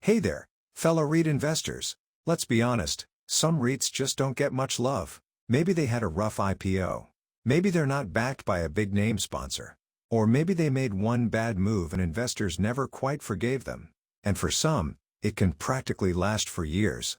Hey there, fellow REIT investors. Let's be honest, some REITs just don't get much love. Maybe they had a rough IPO. Maybe they're not backed by a big name sponsor. Or maybe they made one bad move and investors never quite forgave them. And for some, it can practically last for years.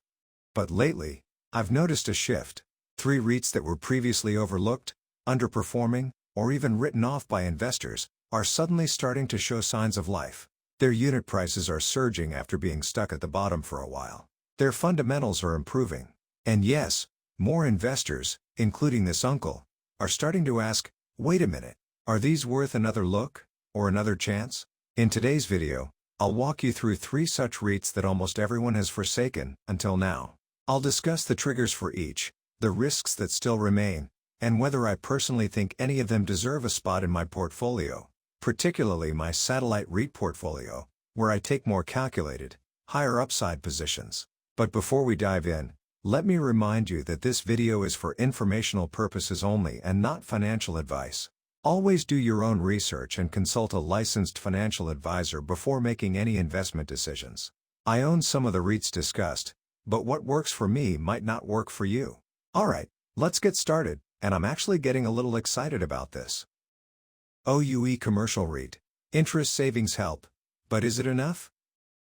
But lately, I've noticed a shift. 3 REITs that were previously overlooked, underperforming, or even written off by investors, are suddenly starting to show signs of life. Their unit prices are surging after being stuck at the bottom for a while. Their fundamentals are improving. And yes, more investors, including this uncle, are starting to ask, wait a minute, are these worth another look, or another chance? In today's video, I'll walk you through 3 such REITs that almost everyone has forsaken until now. I'll discuss the triggers for each, the risks that still remain, and whether I personally think any of them deserve a spot in my portfolio, particularly my Satellite REIT portfolio, where I take more calculated, higher upside positions. But before we dive in, let me remind you that this video is for informational purposes only and not financial advice. Always do your own research and consult a licensed financial advisor before making any investment decisions. I own some of the REITs discussed, but what works for me might not work for you. Alright, let's get started, and I'm actually getting a little excited about this. OUE Commercial REIT. Interest savings help, but is it enough?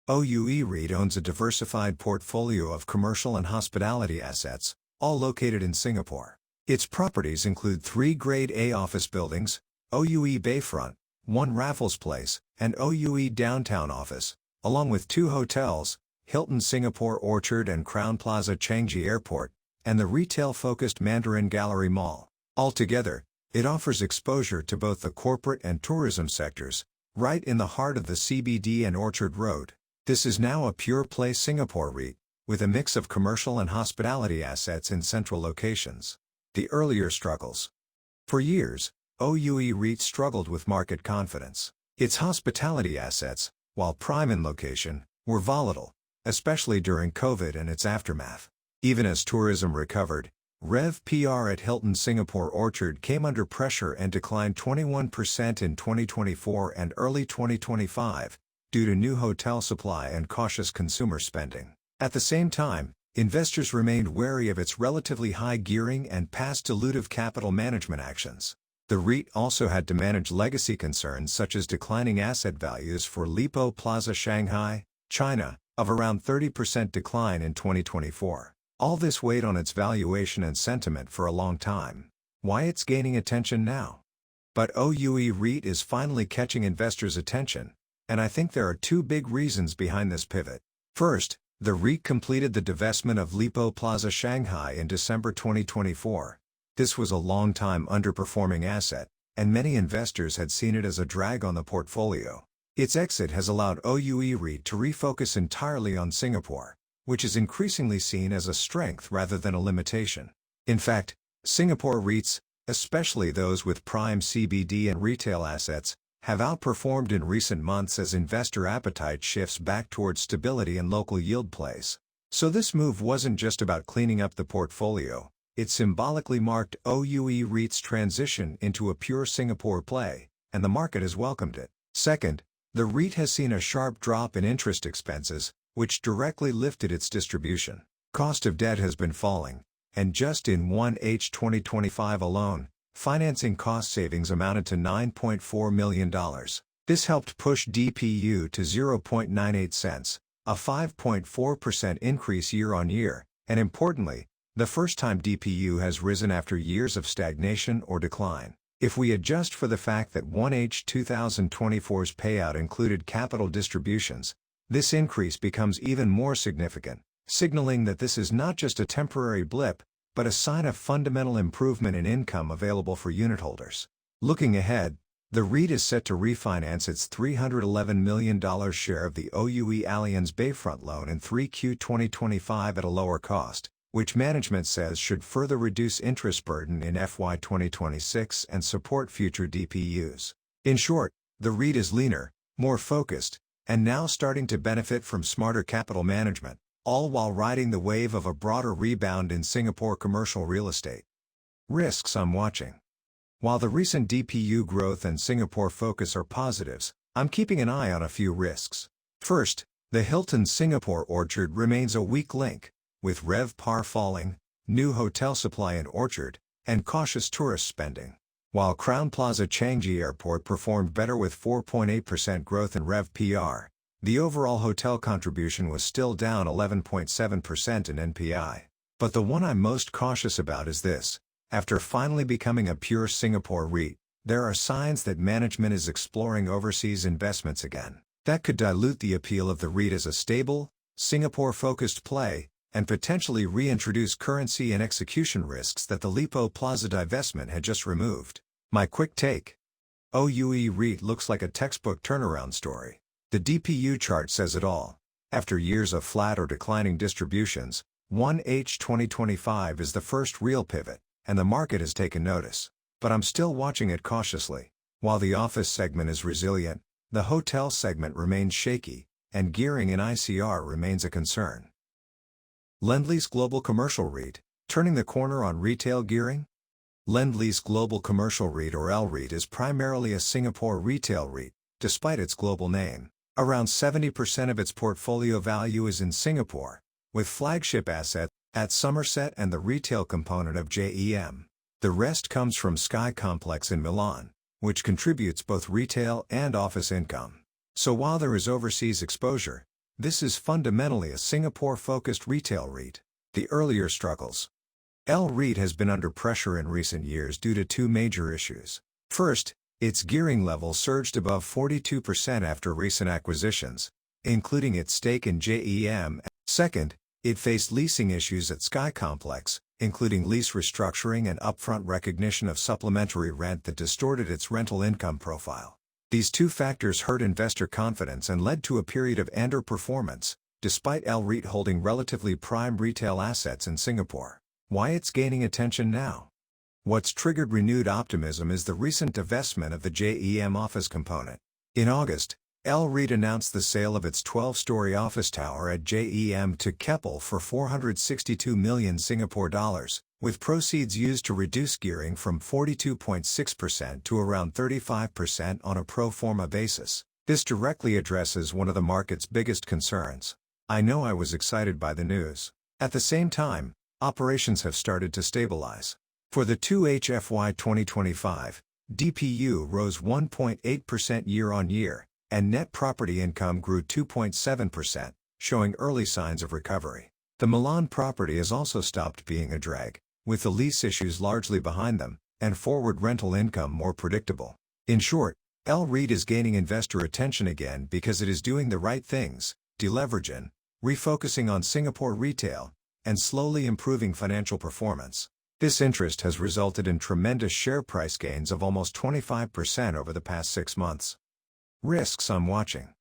OUE REIT owns a diversified portfolio of commercial and hospitality assets, all located in Singapore. Its properties include 3 Grade A office buildings, OUE Bayfront, 1 Raffles Place, and OUE Downtown Office, along with 2 hotels, Hilton Singapore Orchard and Crowne Plaza Changi Airport, and the retail-focused Mandarin Gallery Mall. Altogether, it offers exposure to both the corporate and tourism sectors, right in the heart of the CBD and Orchard Road. This is now a pure-play Singapore REIT, with a mix of commercial and hospitality assets in central locations. The earlier struggles. For years, OUE REIT struggled with market confidence. Its hospitality assets, while prime in location, were volatile, especially during COVID and its aftermath. Even as tourism recovered, RevPAR at Hilton Singapore Orchard came under pressure and declined 21% in 2024 and early 2025, due to new hotel supply and cautious consumer spending. At the same time, investors remained wary of its relatively high gearing and past dilutive capital management actions. The REIT also had to manage legacy concerns such as declining asset values for Lippo Plaza Shanghai, China, of around 30% decline in 2024. All this weighed on its valuation and sentiment for a long time. Why it's gaining attention now? But OUE REIT is finally catching investors' attention, and I think there are 2 big reasons behind this pivot. First, the REIT completed the divestment of Lippo Plaza Shanghai in December 2024. This was a long-time underperforming asset, and many investors had seen it as a drag on the portfolio. Its exit has allowed OUE REIT to refocus entirely on Singapore, which is increasingly seen as a strength rather than a limitation. In fact, Singapore REITs, especially those with prime CBD and retail assets, have outperformed in recent months as investor appetite shifts back towards stability and local yield plays. So this move wasn't just about cleaning up the portfolio, it symbolically marked OUE REIT's transition into a pure Singapore play, and the market has welcomed it. Second, the REIT has seen a sharp drop in interest expenses, which directly lifted its distribution. Cost of debt has been falling, and just in 1H 2025 alone, financing cost savings amounted to $9.4 million. This helped push DPU to 0.98 cents, a 5.4% increase year-on-year, and importantly, the first time DPU has risen after years of stagnation or decline. If we adjust for the fact that 1H 2024's payout included capital distributions, this increase becomes even more significant, signaling that this is not just a temporary blip, but a sign of fundamental improvement in income available for unitholders. Looking ahead, the REIT is set to refinance its $311 million share of the OUE Allianz Bayfront loan in 3Q 2025 at a lower cost, which management says should further reduce interest burden in FY 2026 and support future DPUs. In short, the REIT is leaner, more focused, and now starting to benefit from smarter capital management, all while riding the wave of a broader rebound in Singapore commercial real estate. Risks I'm watching. While the recent DPU growth and Singapore focus are positives, I'm keeping an eye on a few risks. First, The Hilton Singapore Orchard remains a weak link, with RevPAR falling, new hotel supply in Orchard, and cautious tourist spending. While Crowne Plaza Changi Airport performed better with 4.8% growth in RevPAR, the overall hotel contribution was still down 11.7% in NPI. But the one I'm most cautious about is this: after finally becoming a pure Singapore REIT, there are signs that management is exploring overseas investments again. That could dilute the appeal of the REIT as a stable, Singapore-focused play, and potentially reintroduce currency and execution risks that the Lipo Plaza divestment had just removed. My quick take: OUE REIT looks like a textbook turnaround story. The DPU chart says it all. After years of flat or declining distributions, 1H 2025 is the first real pivot, and the market has taken notice. But I'm still watching it cautiously. While the office segment is resilient, the hotel segment remains shaky, and gearing in ICR remains a concern. Lendlease Global Commercial REIT, turning the corner on retail gearing? Lendlease Global Commercial REIT or LREIT is primarily a Singapore retail REIT, despite its global name. Around 70% of its portfolio value is in Singapore, with flagship assets at Somerset and the retail component of JEM. The rest comes from Sky Complex in Milan, which contributes both retail and office income. So while there is overseas exposure, this is fundamentally a Singapore-focused retail REIT. The earlier struggles. LREIT has been under pressure in recent years due to two major issues. First, its gearing level surged above 42% after recent acquisitions, including its stake in JEM. Second, it faced leasing issues at Sky Complex, including lease restructuring and upfront recognition of supplementary rent that distorted its rental income profile. These two factors hurt investor confidence and led to a period of underperformance, despite LREIT holding relatively prime retail assets in Singapore. Why it's gaining attention now? What's triggered renewed optimism is the recent divestment of the JEM office component. In August, LREIT announced the sale of its 12-story office tower at JEM to Keppel for 462 million Singapore dollars, with proceeds used to reduce gearing from 42.6% to around 35% on a pro forma basis. This directly addresses one of the market's biggest concerns. I know I was excited by the news. At the same time, operations have started to stabilize. For the 2H FY 2025, DPU rose 1.8% year-on-year, and net property income grew 2.7%, showing early signs of recovery. The Milan property has also stopped being a drag, with the lease issues largely behind them, and forward rental income more predictable. In short, LREIT is gaining investor attention again because it is doing the right things, deleveraging, refocusing on Singapore retail, and slowly improving financial performance. This interest has resulted in tremendous share price gains of almost 25% over the past 6 months. Risks I'm watching.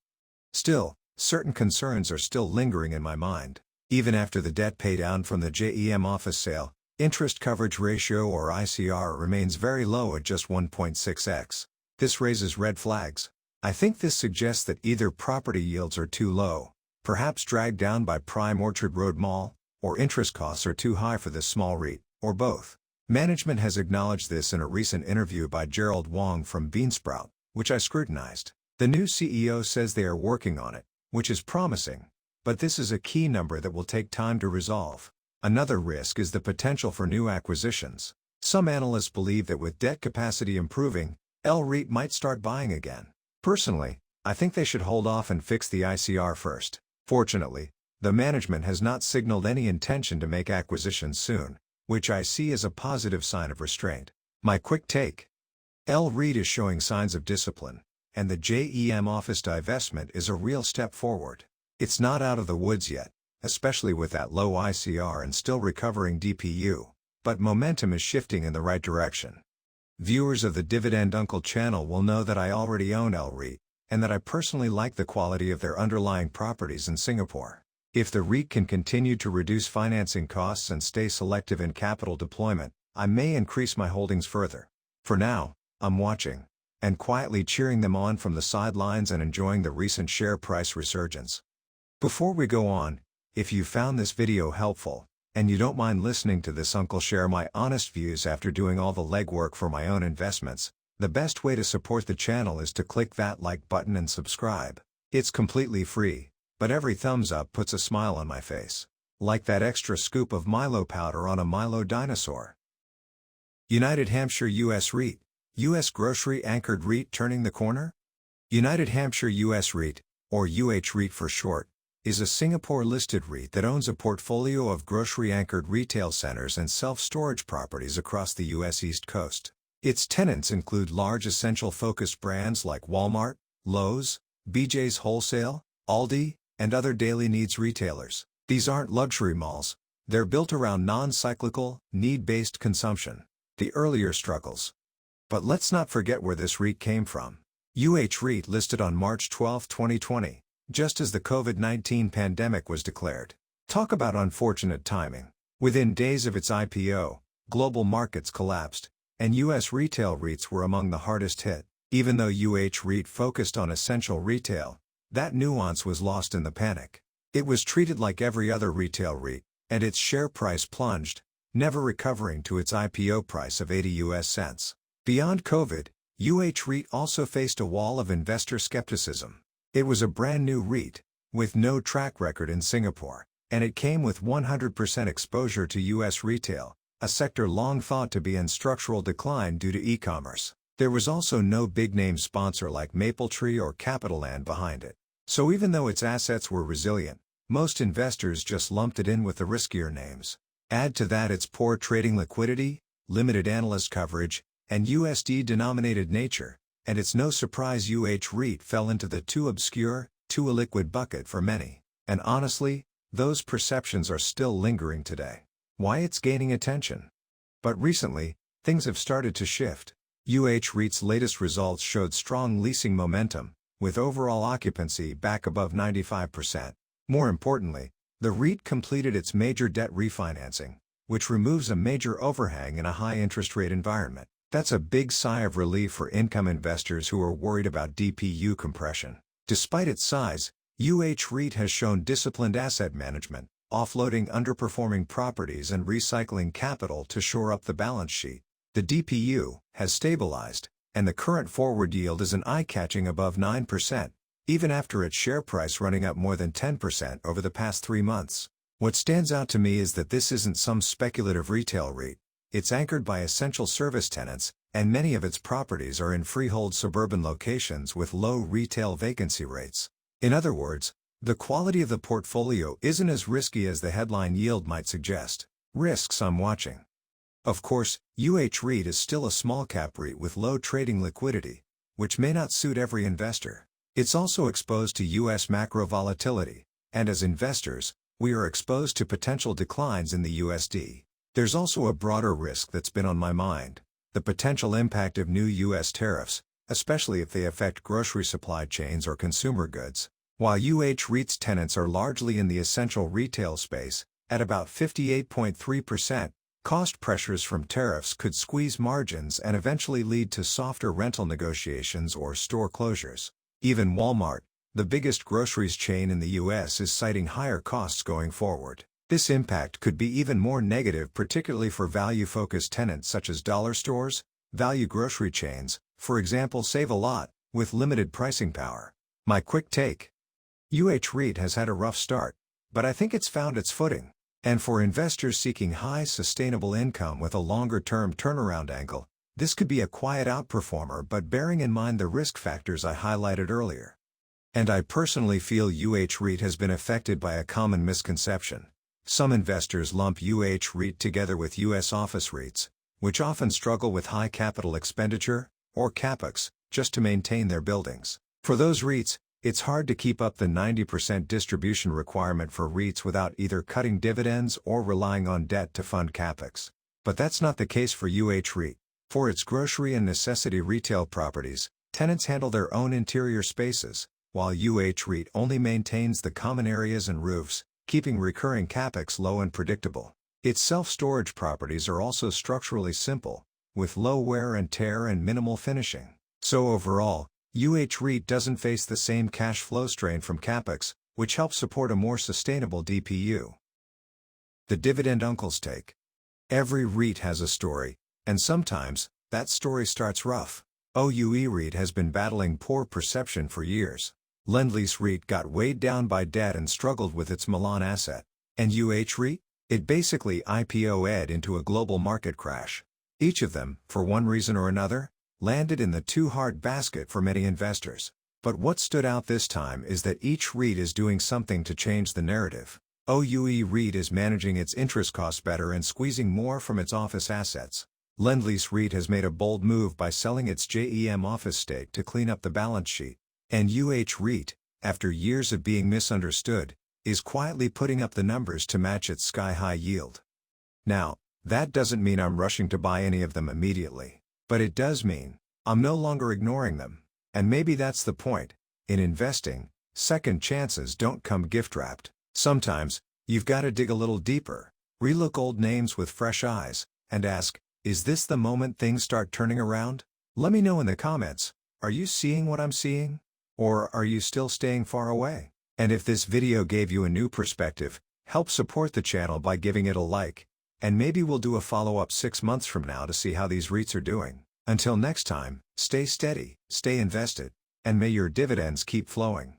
Still, certain concerns are still lingering in my mind. Even after the debt paydown from the JEM office sale, interest coverage ratio or ICR remains very low at just 1.6x. This raises red flags. I think this suggests that either property yields are too low, perhaps dragged down by prime Orchard Road Mall, or interest costs are too high for this small REIT, or both. Management has acknowledged this in a recent interview by Gerald Wong from Beansprout, which I scrutinized. The new CEO says they are working on it, which is promising, but this is a key number that will take time to resolve. Another risk is the potential for new acquisitions. Some analysts believe that with debt capacity improving, LREIT might start buying again. Personally, I think they should hold off and fix the ICR first. Fortunately, the management has not signaled any intention to make acquisitions soon, which I see as a positive sign of restraint. My quick take: LREIT is showing signs of discipline, and the JEM office divestment is a real step forward. It's not out of the woods yet, especially with that low ICR and still recovering DPU, but momentum is shifting in the right direction. Viewers of the Dividend Uncle channel will know that I already own LREIT, and that I personally like the quality of their underlying properties in Singapore. If the REIT can continue to reduce financing costs and stay selective in capital deployment, I may increase my holdings further. For now, I'm watching, and quietly cheering them on from the sidelines and enjoying the recent share price resurgence. Before we go on, if you found this video helpful, and you don't mind listening to this uncle share my honest views after doing all the legwork for my own investments, the best way to support the channel is to click that like button and subscribe. It's completely free. but every thumbs up puts a smile on my face. Like that extra scoop of Milo powder on a Milo dinosaur. United Hampshire US REIT, US grocery-anchored REIT turning the corner? United Hampshire US REIT, or UH REIT for short, is a Singapore-listed REIT that owns a portfolio of grocery-anchored retail centers and self-storage properties across the U.S. East Coast. Its tenants include large essential-focused brands like Walmart, Lowe's, BJ's Wholesale, Aldi, and other daily needs retailers. These aren't luxury malls. They're built around non-cyclical, need-based consumption. The earlier struggles. But let's not forget where this REIT came from. UH REIT listed on March 12, 2020, just as the COVID-19 pandemic was declared. Talk about unfortunate timing. Within days of its IPO, global markets collapsed, and U.S. retail REITs were among the hardest hit. Even though UH REIT focused on essential retail, that nuance was lost in the panic. It was treated like every other retail REIT, and its share price plunged, never recovering to its IPO price of 80 US cents. Beyond COVID, UH REIT also faced a wall of investor skepticism. It was a brand new REIT, with no track record in Singapore, and it came with 100% exposure to US retail, a sector long thought to be in structural decline due to e-commerce. There was also no big-name sponsor like Mapletree or CapitaLand behind it. So even though its assets were resilient, most investors just lumped it in with the riskier names. Add to that its poor trading liquidity, limited analyst coverage, and USD-denominated nature, and it's no surprise UH REIT fell into the too obscure, too illiquid bucket for many. And honestly, those perceptions are still lingering today. Why it's gaining attention? But recently, things have started to shift. UH REIT's latest results showed strong leasing momentum, with overall occupancy back above 95%. More importantly, the REIT completed its major debt refinancing, which removes a major overhang in a high-interest rate environment. That's a big sigh of relief for income investors who are worried about DPU compression. Despite its size, UH REIT has shown disciplined asset management, offloading underperforming properties and recycling capital to shore up the balance sheet. The DPU has stabilized, and the current forward yield is an eye-catching above 9%, even after its share price running up more than 10% over the past 3 months. What stands out to me is that this isn't some speculative retail REIT. It's anchored by essential service tenants, and many of its properties are in freehold suburban locations with low retail vacancy rates. In other words, the quality of the portfolio isn't as risky as the headline yield might suggest. Risks I'm watching. Of course, UH REIT is still a small-cap REIT with low trading liquidity, which may not suit every investor. It's also exposed to U.S. macro volatility, and as investors, we are exposed to potential declines in the USD. There's also a broader risk that's been on my mind: the potential impact of new U.S. tariffs, especially if they affect grocery supply chains or consumer goods. While UH REIT's tenants are largely in the essential retail space, at about 58.3%, cost pressures from tariffs could squeeze margins and eventually lead to softer rental negotiations or store closures. Even Walmart, the biggest groceries chain in the U.S., is citing higher costs going forward. This impact could be even more negative, particularly for value-focused tenants such as dollar stores, value grocery chains, for example Save a Lot, with limited pricing power. My quick take: UH REIT has had a rough start, but I think it's found its footing. And for investors seeking high sustainable income with a longer-term turnaround angle, this could be a quiet outperformer, but bearing in mind the risk factors I highlighted earlier. And I personally feel UH REIT has been affected by a common misconception. Some investors lump UH REIT together with U.S. office REITs, which often struggle with high capital expenditure, or CapEx, just to maintain their buildings. For those REITs, it's hard to keep up the 90% distribution requirement for REITs without either cutting dividends or relying on debt to fund CapEx. But that's not the case for UH REIT. For its grocery and necessity retail properties, tenants handle their own interior spaces, while UH REIT only maintains the common areas and roofs, keeping recurring CapEx low and predictable. Its self-storage properties are also structurally simple, with low wear and tear and minimal finishing. So overall, UH REIT doesn't face the same cash flow strain from CapEx, which helps support a more sustainable DPU. The dividend uncle's take. Every REIT has a story, and sometimes, that story starts rough. OUE REIT has been battling poor perception for years. Lendlease REIT got weighed down by debt and struggled with its Milan asset. And OUE REIT? It basically IPO'd into a global market crash. Each of them, for one reason or another, landed in the too hard basket for many investors. But what stood out this time is that each REIT is doing something to change the narrative. OUE REIT is managing its interest costs better and squeezing more from its office assets. Lendlease REIT has made a bold move by selling its JEM office stake to clean up the balance sheet. And OUE REIT, after years of being misunderstood, is quietly putting up the numbers to match its sky-high yield. Now, that doesn't mean I'm rushing to buy any of them immediately. But it does mean I'm no longer ignoring them. And maybe that's the point. In investing, second chances don't come gift-wrapped. Sometimes, you've got to dig a little deeper, relook old names with fresh eyes, and ask, is this the moment things start turning around? Let me know in the comments, are you seeing what I'm seeing? Or are you still staying far away? And if this video gave you a new perspective, help support the channel by giving it a like. And maybe we'll do a follow-up 6 months from now to see how these REITs are doing. Until next time, stay steady, stay invested, and may your dividends keep flowing.